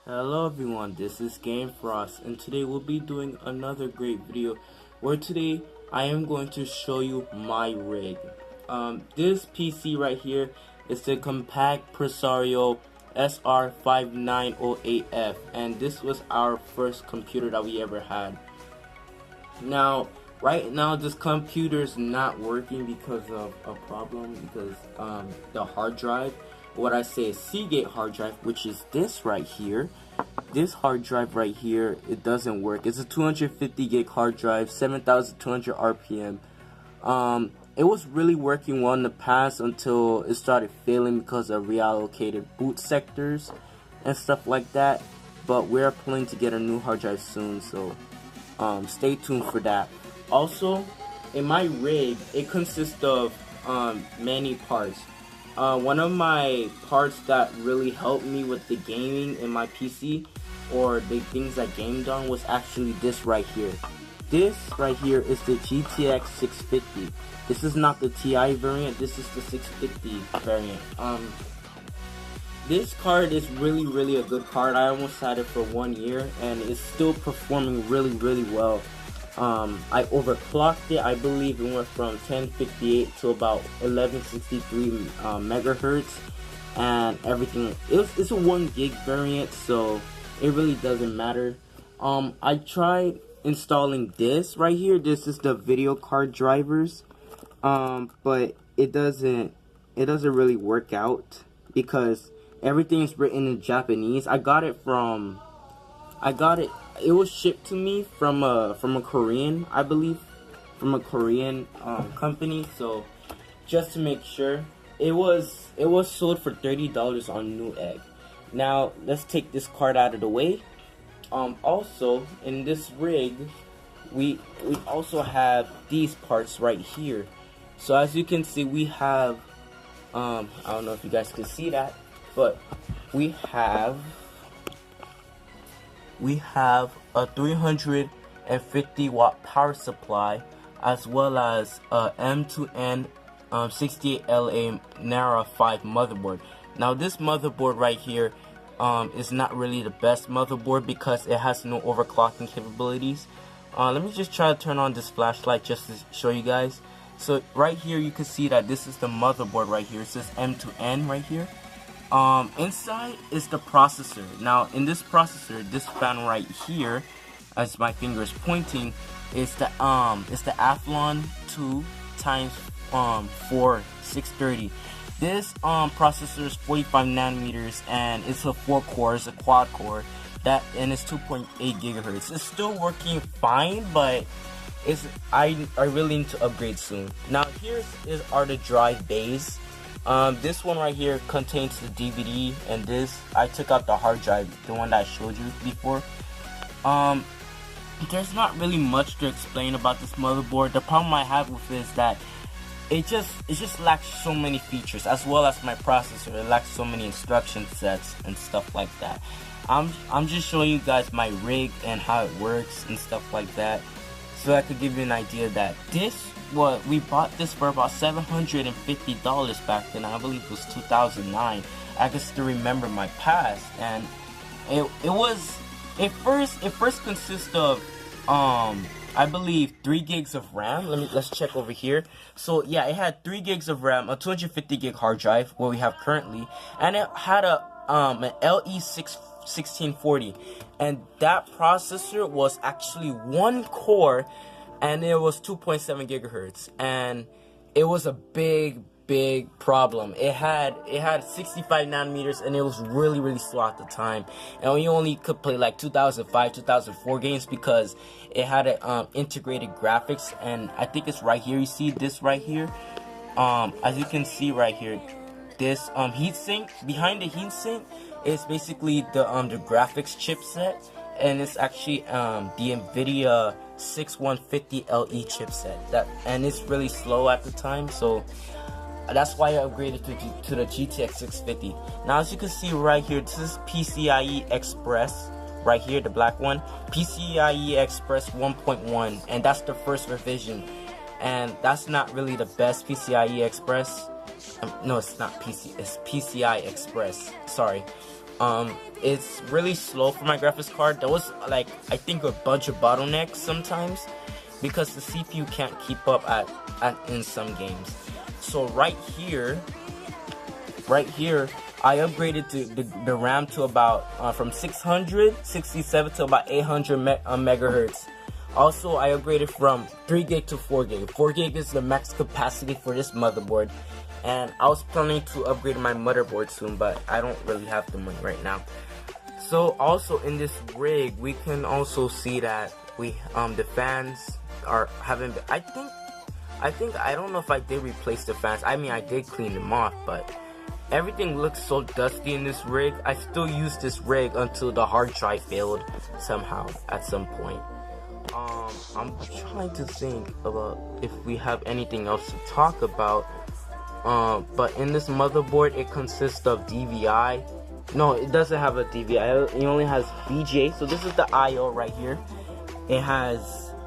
Hello everyone, this is GameFrost, and today we'll be doing another great video where today I am going to show you my rig. This PC right here is the Compaq Presario SR5908F, and this was our first computer that we ever had. Now, right now this computer is not working because of a problem, because the hard drive, what I say is Seagate hard drive, which is this right here. This hard drive right here, it doesn't work. It's a 250 gig hard drive, 7,200 RPM. It was really working well in the past until it started failing because of reallocated boot sectors and stuff like that. But we're planning to get a new hard drive soon, so stay tuned for that. Also, in my rig, it consists of many parts. One of my parts that really helped me with the gaming in my PC, or the things I gamed on, was actually this right here. This right here is the GTX 650. This is not the Ti variant, this is the 650 variant. This card is really a good card. I almost had it for 1 year and it's still performing really well. I overclocked it. I believe it went from 1058 to about 1163 megahertz and everything. It's a 1 gig variant, so it really doesn't matter. I tried installing this right here. This is the video card drivers, but it doesn't really work out because everything is written in Japanese. It was shipped to me from a Korean, I believe, from a Korean company. So just to make sure, it was sold for $30 on Newegg. Now let's take this card out of the way. Also in this rig, we also have these parts right here. So as you can see, we have I don't know if you guys can see that, but we have a 350 watt power supply, as well as a M2N 68LA Nara 5 motherboard. Now this motherboard right here is not really the best motherboard because it has no overclocking capabilities. Let me just try to turn on this flashlight just to show you guys. So right here you can see that this is the motherboard right here. It says M2N right here. Inside is the processor. Now in this processor, this fan right here, as my finger is pointing, is the Athlon II X4 630. This processor is 45 nanometers and it's a 4 core, it's a quad core, and it's 2.8 gigahertz. It's still working fine, but I really need to upgrade soon. Now are the drive bays. This one right here contains the DVD, and this, I took out the hard drive, the one that I showed you before. There's not really much to explain about this motherboard. The problem I have with it is that it just lacks so many features, as well as my processor. It lacks so many instruction sets and stuff like that. I'm just showing you guys my rig and how it works and stuff like that, so I could give you an idea that we bought this for about $750 back then. I believe it was 2009. I can still remember my past, and it first consists of I believe 3 gigs of RAM. Let's check over here. So yeah, it had 3 gigs of RAM, a 250 gig hard drive, what we have currently, and it had an LE1640, and that processor was actually 1 core, and it was 2.7 gigahertz, and it was a big problem. It had 65 nanometers, and it was really slow at the time, and you only could play like 2005 2004 games because it had integrated graphics. And I think it's right here, you see this right here, as you can see right here, this heatsink, behind the heatsink is basically the graphics chipset, and it's actually the NVIDIA 6150 LE chipset, and it's really slow at the time, so that's why I upgraded to the GTX 650. Now as you can see right here, this is PCIe Express right here, the black one, PCIe Express 1.1, and that's the first revision, and that's not really the best PCIe Express. No, it's not PC, it's PCI Express, sorry. It's really slow for my graphics card. There was like, I think, a bunch of bottlenecks sometimes because the CPU can't keep up in some games. So right here, I upgraded the RAM to about from 667 to about 800 megahertz. Also, I upgraded from 3 gig to 4 gig. 4 gig is the max capacity for this motherboard. And I was planning to upgrade my motherboard soon, but I don't really have the money right now. So also in this rig, we can also see that we the fans haven't been, I don't know if I did replace the fans. I mean, I did clean them off, but everything looks so dusty in this rig. I still use this rig until the hard drive failed somehow at some point. I'm trying to think about if we have anything else to talk about. But in this motherboard, it consists of DVI. No, it doesn't have a DVI. It only has VGA. So this is the IO right here. It has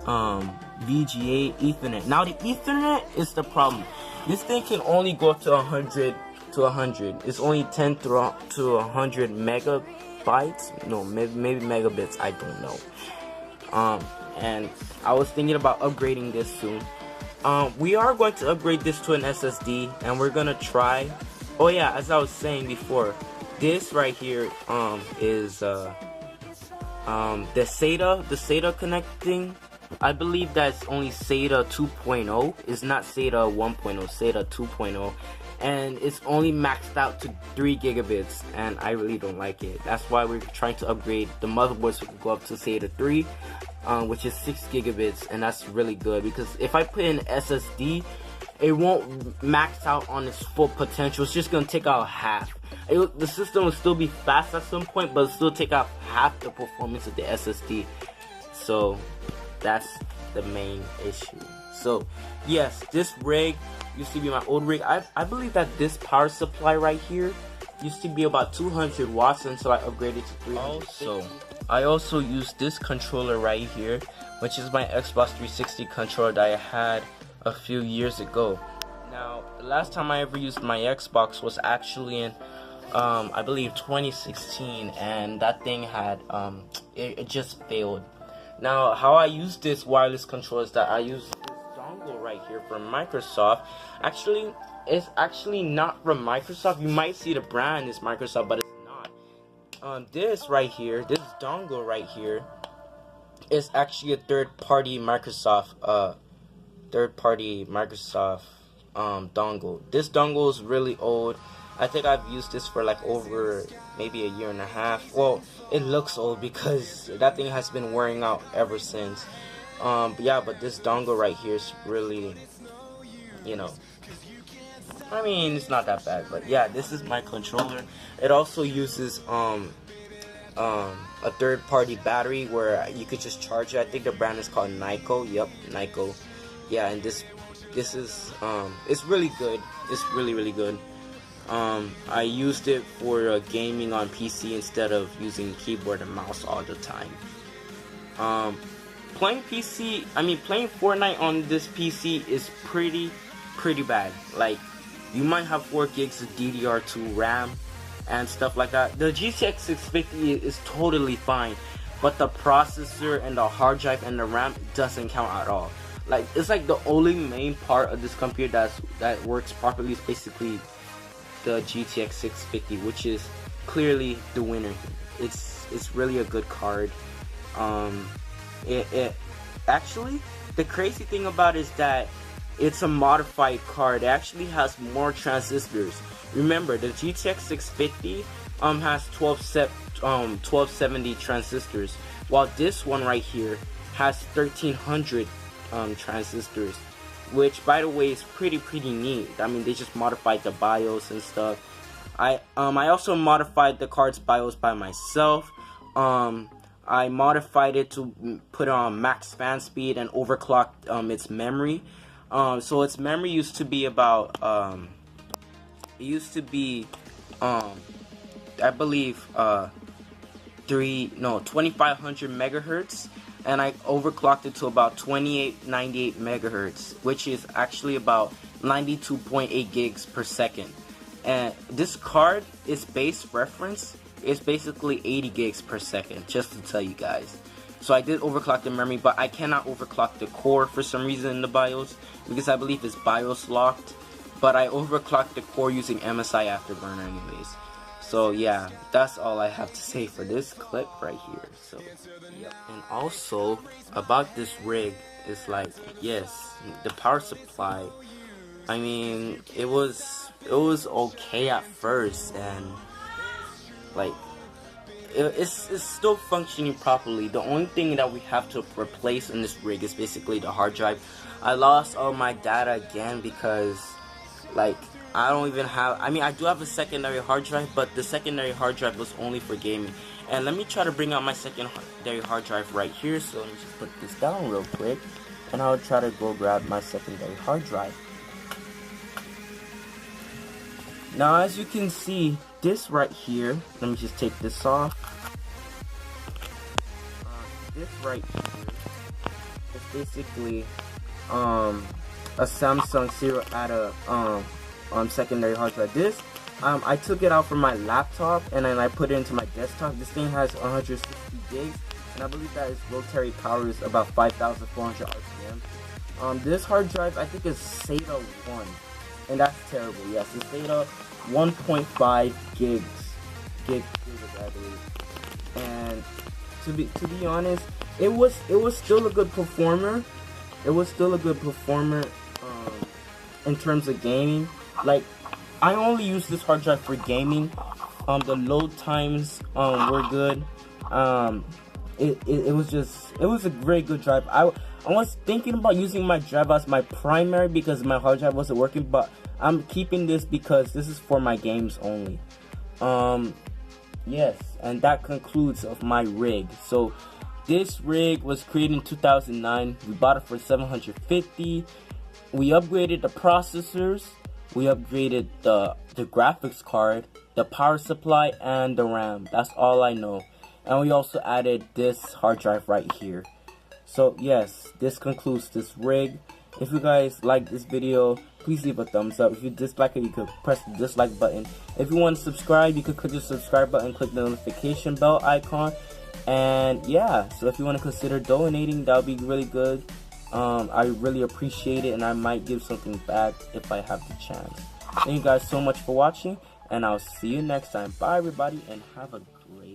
VGA, Ethernet. Now the Ethernet is the problem. This thing can only go up to 100 to 100. It's only 10 to 100 megabytes. No, maybe megabits. I don't know. And I was thinking about upgrading this soon. We are going to upgrade this to an SSD, and we're gonna try. Oh yeah, as I was saying before, this right here is the SATA connecting. I believe that's only SATA 2.0. It's not SATA 1.0, SATA 2.0, and it's only maxed out to 3 gigabits, and I really don't like it. That's why we're trying to upgrade the motherboard so we can go up to SATA 3. Which is 6 gigabits, and that's really good because if I put in SSD, it won't max out on its full potential. It's just gonna take out half. The system will still be fast at some point, but it'll still take out half the performance of the SSD. So that's the main issue. So yes, this rig used to be my old rig. I believe that this power supply right here used to be about 200 watts until I upgraded to 300. I also use this controller right here, which is my Xbox 360 controller that I had a few years ago. Now, the last time I ever used my Xbox was actually in, I believe 2016, and that thing had, it just failed. Now, how I use this wireless controller is that I use this dongle right here from Microsoft. Actually, it's actually not from Microsoft. You might see the brand is Microsoft, but it's not. This right here, this dongle right here, is actually a third-party Microsoft dongle. This dongle is really old. I think I've used this for like over maybe a year and a half. Well, it looks old because that thing has been wearing out ever since. But this dongle right here is really, you know, I mean, it's not that bad. But yeah, this is my controller. It also uses a third-party battery where you could just charge it. I think the brand is called Nyko. Yep, Nyko. Yeah, and this is it's really good. It's really good. I used it for gaming on PC instead of using keyboard and mouse all the time. Playing Fortnite on this PC is pretty bad. Like, you might have 4 gigs of DDR2 RAM and stuff like that. The GTX 650 is totally fine, but the processor and the hard drive and the RAM doesn't count at all. Like, it's like the only main part of this computer that works properly is basically the GTX 650, which is clearly the winner. It's really a good card. It actually, the crazy thing about it is that it's a modified card. It actually has more transistors. Remember, the GTX 650 has 1270 transistors, while this one right here has 1300 transistors, which, by the way, is pretty neat. I mean, they just modified the BIOS and stuff. I also modified the card's BIOS by myself. I modified it to put on max fan speed and overclocked its memory. So its memory used to be about I believe 2500 megahertz, and I overclocked it to about 2898 megahertz, which is actually about 92.8 gigs per second. And this card is base reference it's basically 80 gigs per second, just to tell you guys. So I did overclock the memory, but I cannot overclock the core for some reason in the BIOS, because I believe it's BIOS locked. But I overclocked the core using MSI Afterburner anyways. So yeah, that's all I have to say for this clip right here. So yep. And also about this rig, it's like, yes, the power supply, I mean, it was okay at first, and like it's still functioning properly. The only thing that we have to replace in this rig is basically the hard drive. I lost all my data again because like I don't even have, I mean, I do have a secondary hard drive, but the secondary hard drive was only for gaming. And let me try to bring out my secondary hard drive right here. So let me just put this down real quick, and I'll try to go grab my secondary hard drive. Now, as you can see, this right here, let me just take this off. This right here is basically a Samsung Serial ATA secondary hard drive. This I took it out from my laptop and then I put it into my desktop. This thing has 160 gigs, and I believe that its rotary power is about 5,400 RPM. This hard drive, I think, is SATA 1, and that's terrible. Yes, it's SATA 1.5 gigs, I believe. And to be honest, it was still a good performer. It was still a good performer in terms of gaming. Like, I only use this hard drive for gaming. The load times were good. It was a very good drive. I was thinking about using my drive as my primary because my hard drive wasn't working, but I'm keeping this because this is for my games only. Yes, and that concludes of my rig. So this rig was created in 2009. We bought it for $750. We upgraded the processors. We upgraded the graphics card, the power supply, and the RAM. That's all I know. And we also added this hard drive right here. So yes, this concludes this rig. If you guys like this video, please leave a thumbs up. If you dislike it, you could press the dislike button. If you want to subscribe, you could click the subscribe button, click the notification bell icon. And yeah, so if you want to consider donating, that would be really good. I really appreciate it, and I might give something back if I have the chance. Thank you guys so much for watching, and I'll see you next time. Bye everybody, and have a great